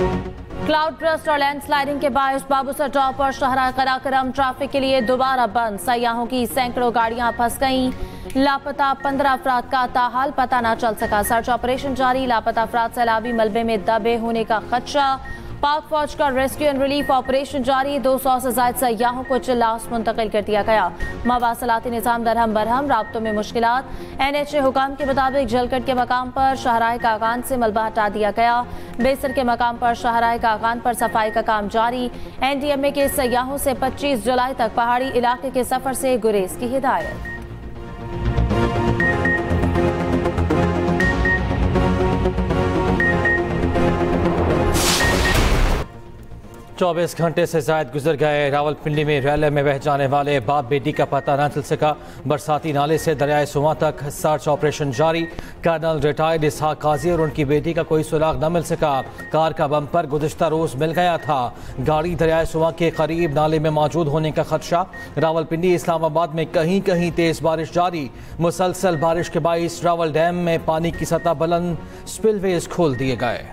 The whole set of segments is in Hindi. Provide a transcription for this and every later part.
क्लाउड बर्स्ट और लैंडस्लाइडिंग के बायस बाबूसर टॉप और शाहराह कराकरम ट्रैफिक के लिए दोबारा बंद। सयाहों की सैकड़ों गाड़ियां फंस गईं। लापता 15 अफराद का ताहाल पता न चल सका। सर्च ऑपरेशन जारी। लापता अफराद सैलाबी मलबे में दबे होने का खदशा। पाक फौज का रेस्क्यू एंड रिलीफ ऑपरेशन जारी। 200 से ज्यादा सयाहों को चिल्लास मुंतकिल कर दिया गया। मवासलाती निज़ाम दरहम बरहम। राब्तों में मुश्किलात। NHA हुकाम के मुताबिक जलकट के मकाम पर शाहराह कागान से मलबा हटा दिया गया। बेसर के मकाम पर शाहराह कागान पर सफाई का काम जारी। NDMA के सयाहों से 25 जुलाई तक पहाड़ी इलाके के सफर से गुरेज की हिदायत। 24 घंटे से ज़ायद गुजर गए। रावलपिंडी में रैले में बह जाने वाले बाप बेटी का पता न चल सका। बरसाती नाले से दरियाए सुमा तक सर्च ऑपरेशन जारी। कर्नल रिटायर्ड इसहाक काजी और उनकी बेटी का कोई सुराग न मिल सका। कार का बम्पर गुज़िश्ता रोज़ मिल गया था। गाड़ी दरियाए सुमा के करीब नाले में मौजूद होने का खदशा। रावलपिंडी इस्लामाबाद में कहीं कहीं तेज़ बारिश जारी। मुसलसल बारिश के बाइस रावल डैम में पानी की सतह बुलंद। स्पिलवेज खोल दिए गए।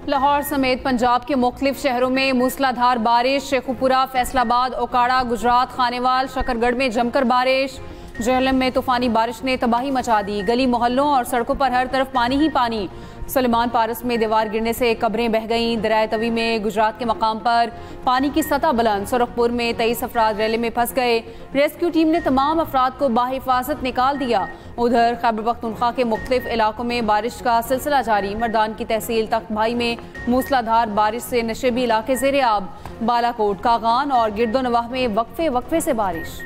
लाहौर समेत पंजाब के मुख्तलिफ शहरों में मूसलाधार बारिश। शेखुपुरा, फैसलाबाद, ओकाड़ा, गुजरात, खानेवाल, शकरगढ़ में जमकर बारिश। जेहलम में तूफानी बारिश ने तबाही मचा दी। गली मोहल्लों और सड़कों पर हर तरफ पानी ही पानी। सुलेमान पारस में दीवार गिरने से कब्रें बह गईं। दरियाए तवी में गुजरात के मकाम पर पानी की सतह बुलंद। सुरखपुर में 23 अफराद रैले में फंस गए। रेस्क्यू टीम ने तमाम अफराद को बाहिफाजत निकाल दिया। उधर खैबर पख्तूनख्वा के मुख्तलिफ इलाकों में बारिश का सिलसिला जारी। मर्दान की तहसील तख्त भाई में मूसलाधार बारिश से नशेबी इलाके ज़ेरे आब। बालाकोट, कागान और गिरदोनवाह में वक्फे वक्फे से बारिश।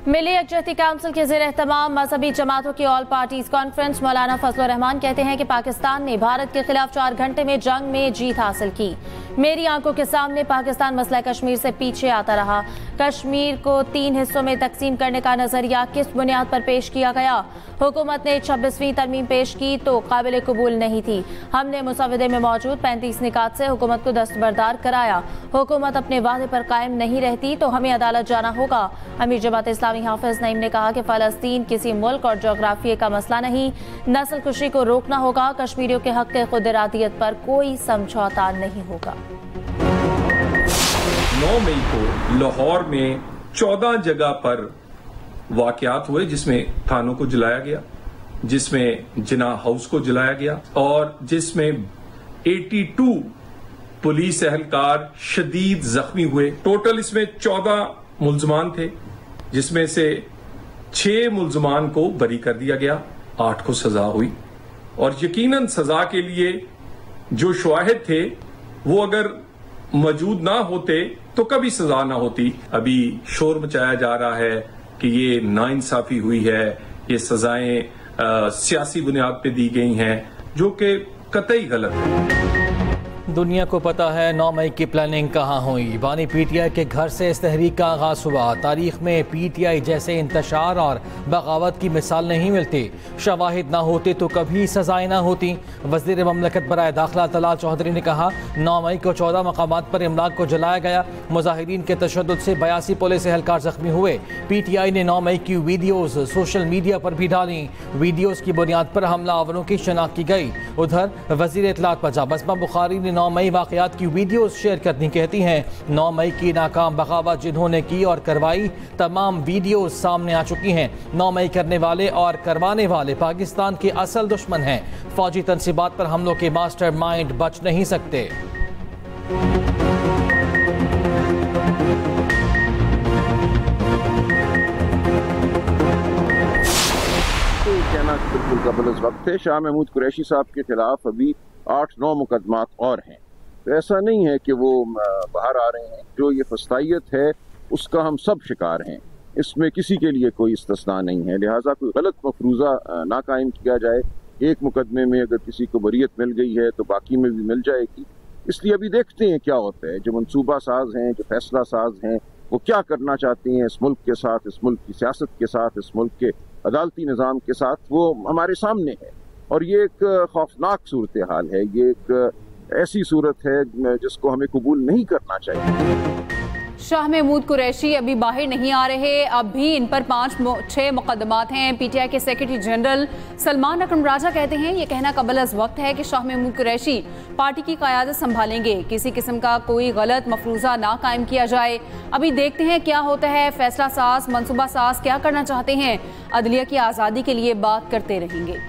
मिली यकजहती काउंसिल के ज़ेर एहतमाम मजहबी जमातों की ऑल पार्टीज कॉन्फ्रेंस। मौलाना फजलुर रहमान कहते हैं कि पाकिस्तान ने भारत के खिलाफ 4 घंटे में जंग में जीत हासिल की। मेरी आंखों के सामने पाकिस्तान मसला कश्मीर से पीछे आता रहा। कश्मीर को 3 हिस्सों में तकसीम करने का नजरिया किस बुनियाद पर पेश किया गया? हुकूमत ने 26वीं तरमीम पेश की तो काबिल कबूल नहीं थी। हमने मुसवदे में मौजूद 35 निकात से हुकूमत को दस्तबरदार कराया। हुकूमत अपने वादे पर कायम नहीं रहती तो हमें अदालत जाना होगा। अमीर जमात इस्लामी हाफिज नईम ने कहा कि फ़लस्तीन किसी मुल्क और जोग्राफिया का मसला नहीं। नस्ल कुशी को रोकना होगा। कश्मीरियों के हक के खुद इरादियत पर कोई समझौता नहीं होगा। 9 मई को लाहौर में 14 जगह पर वाकयात हुए जिसमें थानों को जलाया गया, जिसमें जिना हाउस को जलाया गया और जिसमें 82 पुलिस एहलकार शदीद जख्मी हुए। टोटल इसमें 14 मुल्जमान थे जिसमें से 6 मुल्जमान को बरी कर दिया गया, 8 को सजा हुई। और यकीनन सजा के लिए जो शवाहिद थे वो अगर मौजूद ना होते तो कभी सजा ना होती। अभी शोर मचाया जा रहा है कि ये नाइंसाफी हुई है, ये सजाएं सियासी बुनियाद पे दी गई हैं, जो कि कतई गलत है। दुनिया को पता है 9 मई की प्लानिंग कहाँ हुई। बानी PTI के घर से इस तहरीक का आगाज हुआ। तारीख में PTI जैसे इंतशार और बगावत की मिसाल नहीं मिलती। शवाहिद ना होते तो कभी सजाएं ना होती। वज़ीर ममलकत बराए दाखिला तलाल चौधरी ने कहा 9 मई को 14 मकामात पर इमलाक को जलाया गया। मुजाहिरीन के तशद्दुद से 82 पुलिस एहलकार जख्मी हुए। PTI ने 9 मई की वीडियोज सोशल मीडिया पर भी डाली। वीडियोज की बुनियाद पर हमलावरों की शनाख्त की गई। उधर वज़ीर इत्तलात पंजाब बसमा बुखारी ने 9 मई वाक़यात की वीडियोस शेयर करनी कहती हैं। 9 मई की नाकाम बगावत जिन्होंने की और करवाई, तमाम वीडियोस सामने आ चुकी हैं। 9 मई करने वाले और करवाने वाले पाकिस्तान के असल दुश्मन हैं। फौजी तनसीबात पर हमलों के मास्टर माइंड बच नहीं सकते। बिल्कुल कबल वक्त है। शाह महमूद कुरैशी साहब के खिलाफ अभी 8-9 मुकदमात और हैं। तो ऐसा नहीं है कि वो बाहर आ रहे हैं। जो ये फस्तायत है उसका हम सब शिकार हैं। इसमें किसी के लिए कोई इस्तिस्ना नहीं है। लिहाजा कोई गलत मफरूज़ा ना कायम किया जाए। एक मुकदमे में अगर किसी को बरियत मिल गई है तो बाकी में भी मिल जाएगी। इसलिए अभी देखते हैं क्या होता है। जो मनसूबा साज हैं, जो फैसला साज हैं, वो क्या करना चाहते हैं इस मुल्क के साथ, इस मुल्क की सियासत के साथ, इस मुल्क के अदालती निज़ाम के साथ, वो हमारे सामने है। और ये एक खौफनाक सूरत हाल है, ये एक ऐसी सूरत है जिसको हमें कबूल नहीं करना चाहिए। शाह महमूद कुरैशी अभी बाहर नहीं आ रहे, अब भी इन पर 5-6 मुकदमात हैं। पीटीआई के सेक्रेटरी जनरल सलमान अकरम राजा कहते हैं ये कहना कबल अज़ वक्त है कि शाह महमूद कुरैशी पार्टी की क़यादत संभालेंगे, किसी किस्म का कोई गलत मफरूज़ा ना कायम किया जाए। अभी देखते हैं क्या होता है। फैसला साज, मनसूबा साज क्या करना चाहते हैं, अदलिया की आज़ादी के लिए बात करते रहेंगे।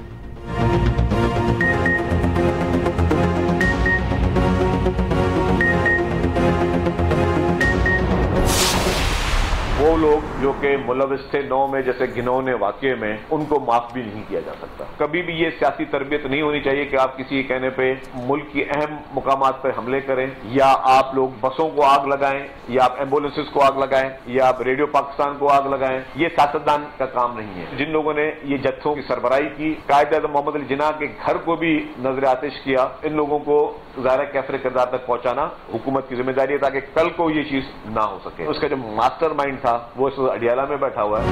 वो लोग जो कि मुलविस थे 9 में जैसे घिनौने वाक़ये में, उनको माफ भी नहीं किया जा सकता। कभी भी ये सियासी तरबियत नहीं होनी चाहिए कि आप किसी कहने पे मुल्क की अहम मुकामात पर हमले करें, या आप लोग बसों को आग लगाएं, या आप एम्बुलेंसेस को आग लगाएं, या आप रेडियो पाकिस्तान को आग लगाएं। ये सियासतदान का काम नहीं है। जिन लोगों ने ये जत्थों की सरबराही की, कायद-ए-आज़म मोहम्मद अली जिन्ना के घर को भी नजर आतिश किया, इन लोगों को ज़ाहिर कैफर किरदार तक पहुंचाना हुकूमत की जिम्मेदारी है, ताकि कल को ये चीज ना हो सके। उसका जो मास्टरमाइंड था वो इस अडियाला में बैठा हुआ है।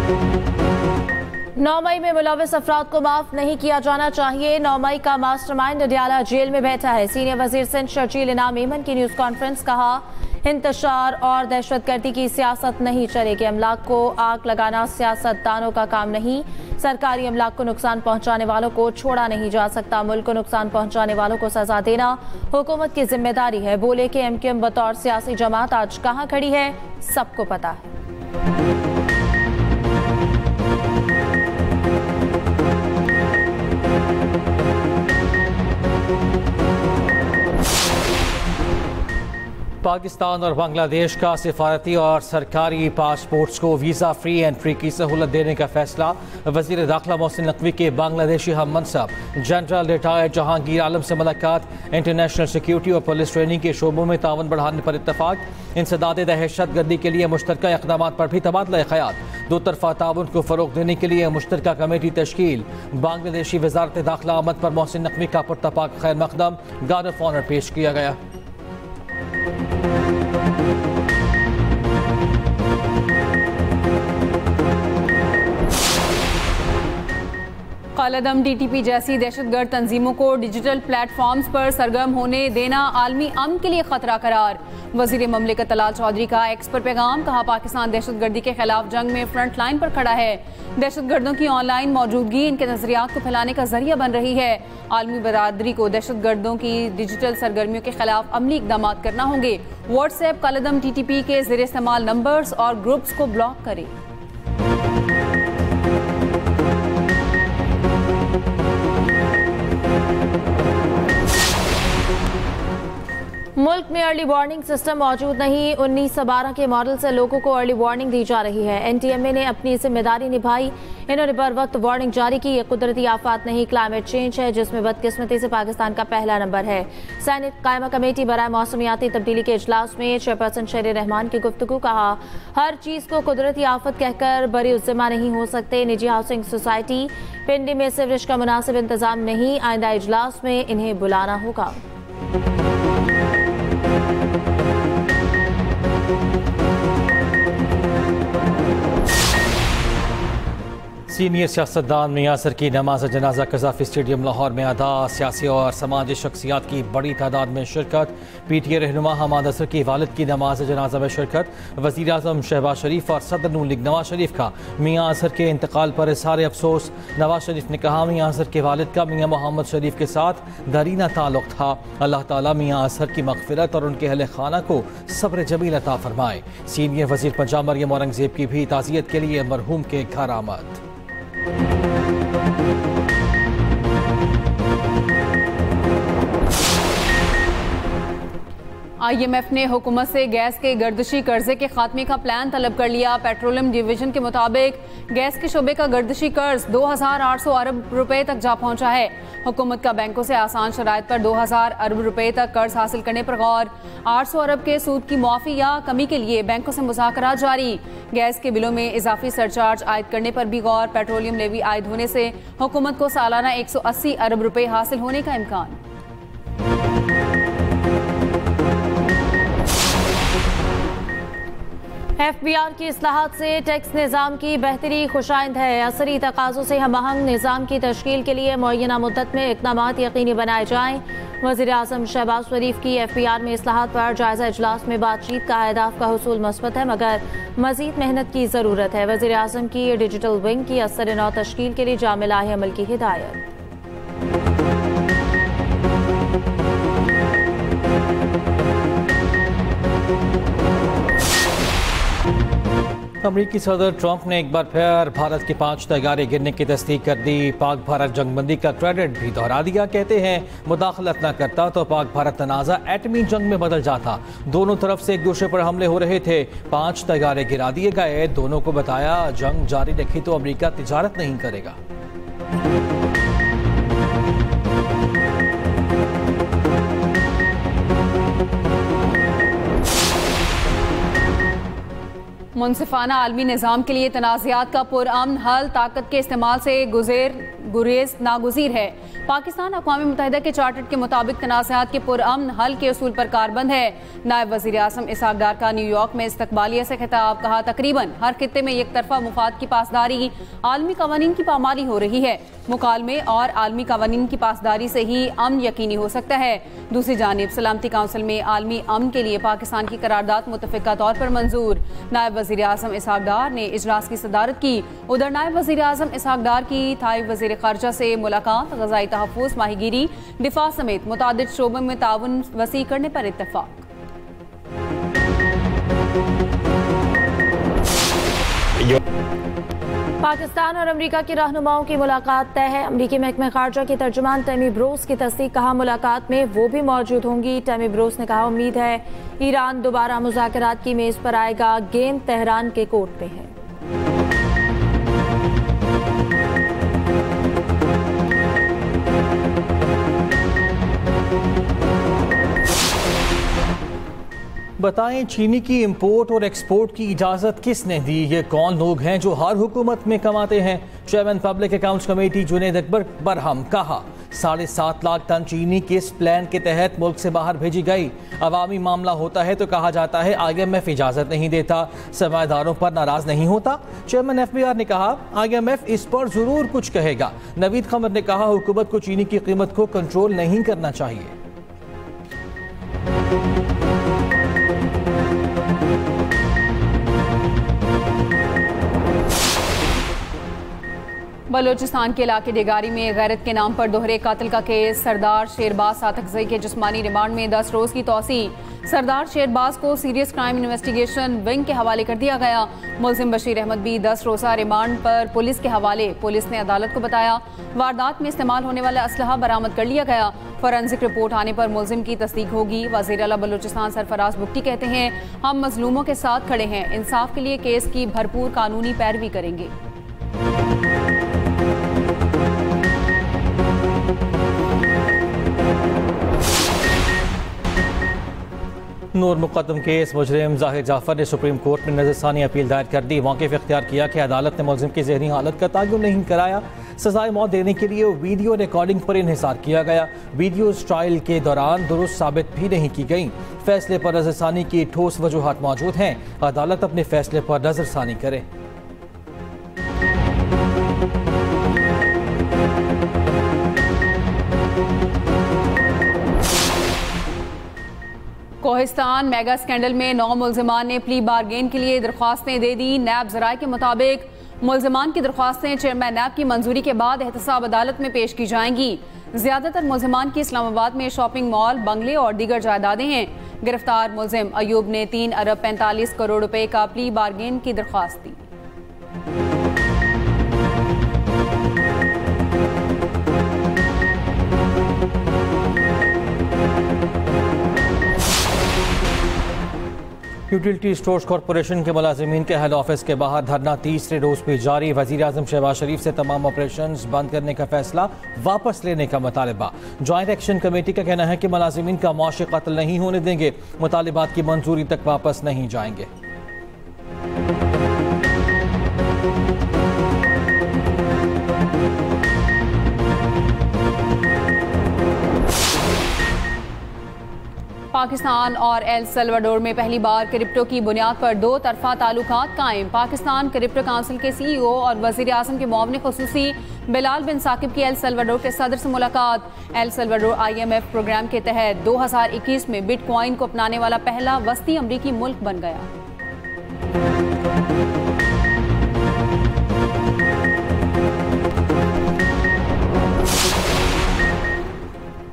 9 मई में मुलविस अफराद को माफ नहीं किया जाना चाहिए। 9 मई का मास्टरमाइंड अडियाला जेल में बैठा है। सीनियर वजीर सिंध शर्जील इनाम मेमन की न्यूज कॉन्फ्रेंस, कहा इंतशार और दहशतगर्दी की सियासत नहीं चलेगी। अमलाक को आग लगाना सियासतदानों का काम नहीं। सरकारी अमलाक को नुकसान पहुंचाने वालों को छोड़ा नहीं जा सकता। मुल्क को नुकसान पहुंचाने वालों को सजा देना हुकूमत की जिम्मेदारी है। बोले कि एमक्यूएम बतौर सियासी जमात आज कहां खड़ी है, सबको पता है। पाकिस्तान और बांग्लादेश का सिफारती और सरकारी पासपोर्ट्स को वीज़ा फ्री एंट्री की सहूलत देने का फैसला। वज़ीर दाखिला मोहसिन नकवी के बांग्लादेशी हम मनसब जनरल रिटायर्ड जहांगीर आलम से मुलाकात। इंटरनेशनल सिक्योरिटी और पुलिस ट्रेनिंग के शोबों में तावन बढ़ाने पर इत्तफाक। इंसदाद दहशतगर्दी के लिए मुश्तरका इक़दाम पर भी तबादला ख़याल। दो तरफ़ा ताउन को फ़रोग़ देने के लिए मुश्तरका कमेटी तश्कील। बांग्लादेशी वज़ारत दाखिला आमद पर मोहसिन नकवी का पुरतपाक खैर मक़दम गार्ड ऑफ ऑनर पेश किया गया। कालादम टीटीपी जैसी दहशतगर्द तंजीमों को डिजिटल प्लेटफॉर्म्स पर सरगर्म होने देना आलमी अमन के लिए खतरा करार। वजीर ममलिकत तलाल चौधरी का एक्स पर पैगाम, कहा पाकिस्तान दहशतगर्दी के खिलाफ जंग में फ्रंट लाइन पर खड़ा है। दहशतगर्दों की ऑनलाइन मौजूदगी इनके नजरियात को फैलाने का जरिया बन रही है। आलमी बरादरी को दहशतगर्दों की डिजिटल सरगर्मियों के खिलाफ अमली इकदाम करना होंगे। व्हाट्सएप कालादम टीटीपी के ज़ेर इस्तेमाल नंबर्स और ग्रुप्स को ब्लॉक करें। मुल्क में अर्ली वार्निंग सिस्टम मौजूद नहीं। 1912 के मॉडल से लोगों को अर्ली वार्निंग दी जा रही है। एनटीएमए ने अपनी जिम्मेदारी निभाई, इन्होंने बर वक्त वार्निंग जारी की। ये कुदरती आफात नहीं, क्लाइमेट चेंज है, जिसमें बदकिस्मती से पाकिस्तान का पहला नंबर है। सैनिक कायमा कमेटी बराए मौसमियाती तब्दीली के इजलास में चेयरपर्सन शेर रहमान की गुफ्तगू, कहा हर चीज को कुदरती आफत कहकर बरी उज़्ज़िमा नहीं हो सकते। निजी हाउसिंग सोसाइटी पिंडी में सीवरेज का मुनासिब इंतजाम नहीं, आइंदा इजलास में इन्हें बुलाना होगा। सीनियर सियासतदान मियां असर की नमाज जनाजा कज़ाफ़ी स्टेडियम लाहौर में अदा। सियासी और समाजी शख्सियात की बड़ी तादाद में शिरकत। पीटीए रहनुमा हमाद असर की वालिद की नमाज जनाजा में शिरकत। वज़ीर आज़म शहबाज शरीफ और सदर नून लीग नवाज शरीफ का मियां असर के इंतकाल पर इज़हार अफसोस। नवाज शरीफ ने कहा मियां असर के वालिद का मियां मोहम्मद शरीफ के साथ दरीना ताल्लुक़ था। अल्लाह ताला मियां असर की मग़फ़िरत और उनके अहले खाना को सब्र जमील अता फरमाए। सीनियर वज़ीर पंजाब मरियम औरंगज़ेब की भी ताज़ियत के लिए मरहूम के घर आमद। IMF ने हुकूमत से गैस के गर्दिशी कर्जे के खात्मे का प्लान तलब कर लिया। पेट्रोलियम डिवीजन के मुताबिक गैस के शोबे का गर्दिशी कर्ज 2,800 अरब रुपए तक जा पहुंचा है। हुकूमत का बैंकों से आसान शराइत पर 2,000 अरब रुपए तक कर्ज हासिल करने पर गौर। 800 अरब के सूद की मुआफ़ी या कमी के लिए बैंकों से मुज़ाकरात जारी। गैस के बिलों में इजाफी सरचार्ज आयद करने पर भी गौर। पेट्रोलियम लेवी आयद होने से हुकूमत को सालाना 180 अरब रुपए हासिल होने का इम्कान। FBR की इस्लाहात से टैक्स निज़ाम की बेहतरी खुशाइंद है। असरी तकाज़ों से हम आहंग निज़ाम की तश्कील के लिए मुअय्यना मुद्दत में इक़दामात यकीनी बनाए जाएँ। वज़ीर-ए-आज़म शहबाज शरीफ की FBR में इस्लाहात पर जायज़ा इजलास में बातचीत का अहदाफ का हुसूल मस्बत है, मगर मज़ीद मेहनत की ज़रूरत है। वज़ीर-ए-आज़म की डिजिटल विंग की असर नौ तश्कील के लिए जामिल अमल की हिदायत। अमरीकी सदर ट्रंप ने एक बार फिर भारत के 5 तैयारे गिरने की तस्दीक कर दी। पाक भारत जंगबंदी का क्रेडिट भी दोहरा दिया। कहते हैं मुदाखलत न करता तो पाक भारत तनाज़ा एटमी जंग में बदल जाता। दोनों तरफ से एक दूसरे पर हमले हो रहे थे, 5 तैयारे गिरा दिए गए। दोनों को बताया जंग जारी रखी तो अमरीका तिजारत नहीं करेगा। मुनसिफाना आलमी निज़ाम के लिए तनाज़ात का पुरअमन हल ताकत के इस्तेमाल से गुरेज नागुज़ीर है। पाकिस्तान अक़वाम मुत्तहिदा के चार्टर के मुताबिक तनाज़ात के पुरअमन हल के उसूल पर कारबंद है। नायब वज़ीर आज़म इसहाक़ डार का न्यूयॉर्क में इस्तक़बालिया से खिताब। कहा, तकरीबन हर खित्ते में एक तरफा मुफाद की पासदारी आलमी कवानीन की पामाली हो रही है। मुकालमे और आलमी कवानीन की पासदारी से ही अमन यकीनी हो सकता है। दूसरी जानिब सलामती काउंसिल में आलमी अमन के लिए पाकिस्तान की करारदाद मुतफ़िक़ा तौर पर मंजूर। नायब वज़ीर आज़म इसहाक़ डार ने इजलास की सदारत की। उधर नायब वज़ीर आज़म इसहाक़ डार की थाई वज़ीर ख़ारजा से मुलाकात। ग़ज़ाई तहफ़्फ़ुज़, माहीगीरी, दिफ़ा समेत मुतादिद शोबों में ताउन वसी करने पर इत्तफ़ाक़। पाकिस्तान और अमेरिका के रहनुमाओं की मुलाकात तय है। अमेरिकी महकमे खारजा के तर्जुमान टैमी ब्रोस की तस्दीक। कहा, मुलाकात में वो भी मौजूद होंगी। टैमी ब्रोस ने कहा, उम्मीद है ईरान दोबारा मुज़ाकरात की मेज़ पर आएगा। गेंद तेहरान के कोर्ट पे है। बताएं, चीनी की इंपोर्ट और एक्सपोर्ट की इजाज़त किसने दी? ये कौन लोग हैं जो हर हुकूमत में कमाते हैं? Chairman public accounts committee Junaid Akbar Barham. कहा, 7.5 लाख टन चीनी किस प्लान के तहत मुल्क से बाहर भेजी गई? अवामी मामला होता है तो कहा जाता है IMF इजाज़त नहीं देता, सरमाएदारों पर नाराज नहीं होता। चेयरमैन FBR ने कहा, IMF इस पर ज़रूर कुछ कहेगा। नवीद क़मर ने कहा, हुकूमत को चीनी की कीमत को कंट्रोल नहीं करना चाहिए। बलोचिस्तान के इलाके डेगारी में गैरत के नाम पर दोहरे कातिल का केस। सरदार शेरबाज सातकज़ई के जिस्मानी रिमांड में 10 रोज़ की तौसी। सरदार शेरबाज को सीरियस क्राइम इन्वेस्टिगेशन विंग के हवाले कर दिया गया। मुल्ज़िम बशीर अहमद भी 10 रोज़ा रिमांड पर पुलिस के हवाले। पुलिस ने अदालत को बताया, वारदात में इस्तेमाल होने वाला असलहा बरामद कर लिया गया। फॉरेंसिक रिपोर्ट आने पर मुल्ज़िम की तस्दीक होगी। वज़ीर आला बलोचिस्तान सरफराज बुट्टी कहते हैं, हम मजलूमों के साथ खड़े हैं, इंसाफ के लिए केस की भरपूर कानूनी पैरवी करेंगे। नूर मुकदम केस मुजरिम जाहिर जाफर ने सुप्रीम कोर्ट में नज़रसानी अपील दायर कर दी। मौक़िफ़ इख्तियार किया कि अदालत ने मुलज़िम की ज़हनी हालत का तयन नहीं कराया। सज़ाए मौत देने के लिए वीडियो रिकॉर्डिंग पर इन्हिसार किया गया। वीडियो ट्रायल के दौरान दुरुस्त साबित भी नहीं की गई। फैसले पर नज़रसानी की ठोस वजूहात मौजूद हैं। अदालत अपने फैसले पर नज़रसानी करे। कोहिस्तान मेगा स्कैंडल में 9 मुल्ज़िमान ने प्ली बारगेन के लिए दरख्वास्तें दे दी। नैब ज़राए के मुताबिक मुल्ज़िमान की दरख्वास्तें चेयरमैन नैब की मंजूरी के बाद एहतसाब अदालत में पेश की जाएंगी। ज़्यादातर मुल्ज़िमान की इस्लामाबाद में शॉपिंग मॉल, बंगले और दीगर जायदादें हैं। गिरफ्तार मुल्ज़िम अयूब ने 3 अरब 45 करोड़ रुपए का प्ली बारगेन की दरख्वास्त दी। यूटिलिटी स्टोर्स कॉरपोरेशन के मुलाजिमीन के हेड ऑफिस के बाहर धरना तीसरे रोज भी जारी। वज़ीर आज़म शहबाज शरीफ से तमाम ऑपरेशन बंद करने का फैसला वापस लेने का मुतालबा। जॉइंट एक्शन कमेटी का कहना है कि मुलाजिमीन का मुआशी कत्ल नहीं होने देंगे, मुतालिबात की मंजूरी तक वापस नहीं जाएंगे। पाकिस्तान और एल सल्वाडोर में पहली बार क्रिप्टो की बुनियाद पर दो तरफा ताल्लुकात कायम। पाकिस्तान क्रिप्टो काउंसिल के CEO और वज़ीर आज़म के मुआविन खुसूसी बिलाल बिन साकिब की एल सल्वाडोर के सदर से मुलाकात। एल सल्वाडोर IMF प्रोग्राम के तहत 2021 में बिटकॉइन को अपनाने वाला पहला वस्ती अमरीकी मुल्क बन गया।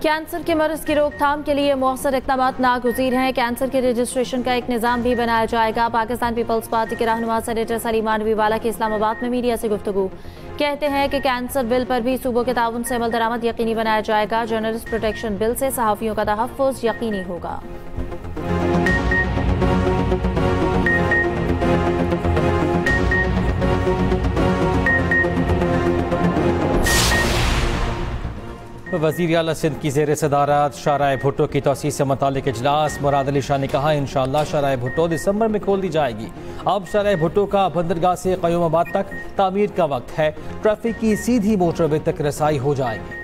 कैंसर के मर्ज की रोकथाम के लिए मौसर इक़दाम नागुज़ीर हैं। कैंसर के रजिस्ट्रेशन का एक निज़ाम भी बनाया जाएगा। पाकिस्तान पीपल्स पार्टी के रहनुमा सेनेटर सलीमा नबीवाला की इस्लामाबाद में मीडिया से गुफ्तगू। कहते हैं कि कैंसर बिल पर भी सूबों के ताउन से अमल दरामद यकीनी बनाया जाएगा। जर्नलिस्ट प्रोटेक्शन बिल से सहाफ़ियों का तहफ़्फ़ुज़ यकीनी होगा। वज़ीर आला सिंध की ज़ेर सदारत शाहराह भुट्टो की तोसी से मुतालिक इजलास। मुराद अली शाह ने कहा इंशाअल्लाह शाहराह भुट्टो दिसंबर में खोल दी जाएगी। अब शाहराह भुट्टो का बंदरगाह से क़यामाबाद तक तामीर का वक्त है। ट्रैफिक की सीधी मोटरवे तक रसाई हो जाएगी।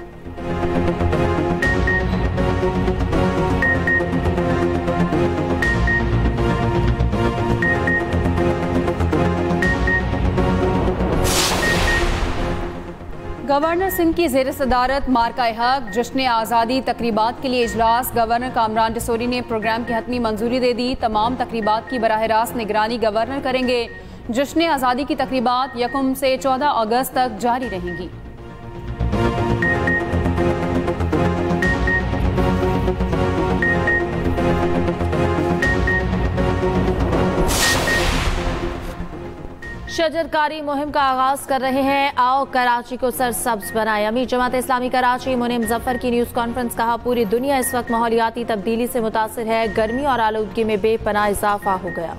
गवर्नर सिंध की ज़ेर सदारत मार्का हक जश्न आज़ादी तकरीबात के लिए इजलास। गवर्नर कामरान डिसोरी ने प्रोग्राम की हतमी मंजूरी दे दी। तमाम तकरीबात की बराह रास्त निगरानी गवर्नर करेंगे। जश्न आज़ादी की तकरीबात 1 से 14 अगस्त तक जारी रहेंगी। शजरकारी मुहिम का आगाज कर रहे हैं। आओ कराची को सरसब्ज बनाए। अमीर जमात इस्लामी कराची मुनीम जफर की न्यूज़ कॉन्फ्रेंस। कहा पूरी दुनिया इस वक्त माहौलियाती तब्दीली से मुतासिर है। गर्मी और आलूदगी में बेपनाह इजाफा हो गया।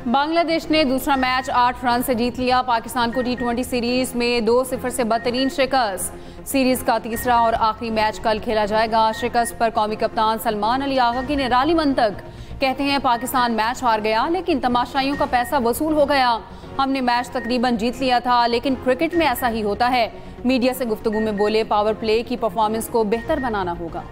बांग्लादेश ने दूसरा मैच 8 रन से जीत लिया। पाकिस्तान को T20 सीरीज में 2-0 से बदतरीन शिकस्त। सीरीज का तीसरा और आखिरी मैच कल खेला जाएगा। शिकस्त पर कौमी कप्तान सलमान अली आगा की निराली मंतक। कहते हैं पाकिस्तान मैच हार गया लेकिन तमाशाइयों का पैसा वसूल हो गया। हमने मैच तकरीबन जीत लिया था लेकिन क्रिकेट में ऐसा ही होता है। मीडिया से गुफ्तगू में बोले पावर प्ले की परफॉर्मेंस को बेहतर बनाना होगा।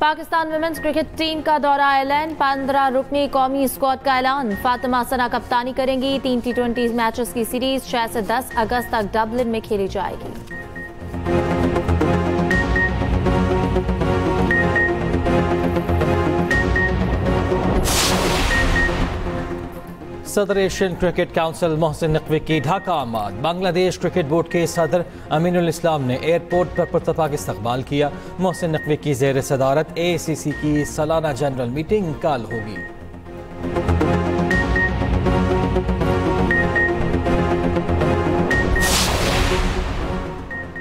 पाकिस्तान वुमेन्स क्रिकेट टीम का दौरा ऐलान। 15 रुकनी कौमी स्क्वाड का ऐलान। फातिमा सना कप्तानी करेंगी। 3 T20 मैचेस की सीरीज 6 से 10 अगस्त तक डबलिन में खेली जाएगी। सदर Asian cricket council Mohsin Naqvi की ढाका आमद। बांग्लादेश क्रिकेट बोर्ड के सदर अमीनुल इस्लाम ने एयरपोर्ट पर पुरतपाक इस्तकबाल किया। मोहसिन नकवी की ज़ेर सदारत ACC की सालाना जनरल मीटिंग कल होगी।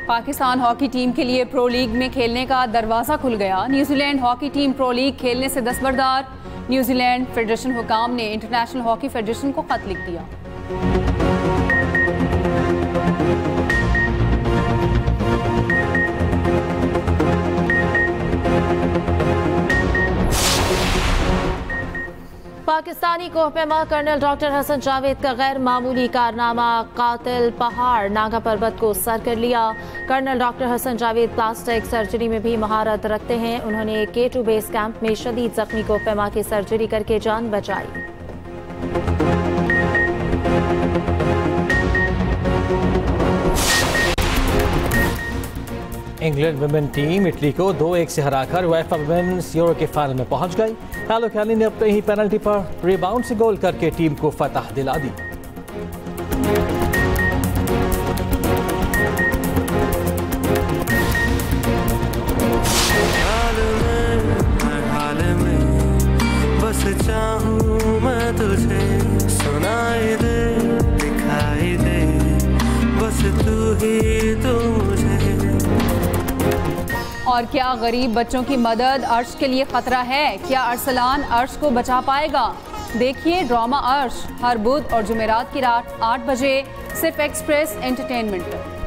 पाकिस्तान हॉकी टीम के लिए प्रो लीग में खेलने का दरवाजा खुल गया। New Zealand hockey team pro league खेलने से दस्तबरदार। न्यूजीलैंड फेडरेशन हुकाम ने इंटरनेशनल हॉकी फेडरेशन को खत लिख दिया। पाकिस्तानी कोहपेमा कर्नल डॉक्टर हसन जावेद का गैर मामूली कारनामा। कातिल पहाड़ नागा पर्वत को सर कर लिया। Colonel doctor Hasan Javed plastic surgery में भी महारत रखते हैं। उन्होंने K2 बेस कैंप में शदीद जख्मी कोहपेमा की सर्जरी करके जान बचाई। इंग्लैंड वुमेन टीम इटली को 2-1 से हराकर UEFA वुमेन्स यूरो के फाइनल में पहुंच गई। कालो कैली ने अपने ही पेनल्टी पर रिबाउंड से गोल करके टीम को फतह दिला दी। बस चाहूं मैं तुझे, सुनाई दे दिखाई दे, बस तू ही तो मुझे। और क्या गरीब बच्चों की मदद अर्श के लिए खतरा है? क्या अरसलान अर्श को बचा पाएगा? देखिए ड्रामा अर्श हर बुध और जुमेरात की रात 8 बजे सिर्फ एक्सप्रेस एंटरटेनमेंट पर।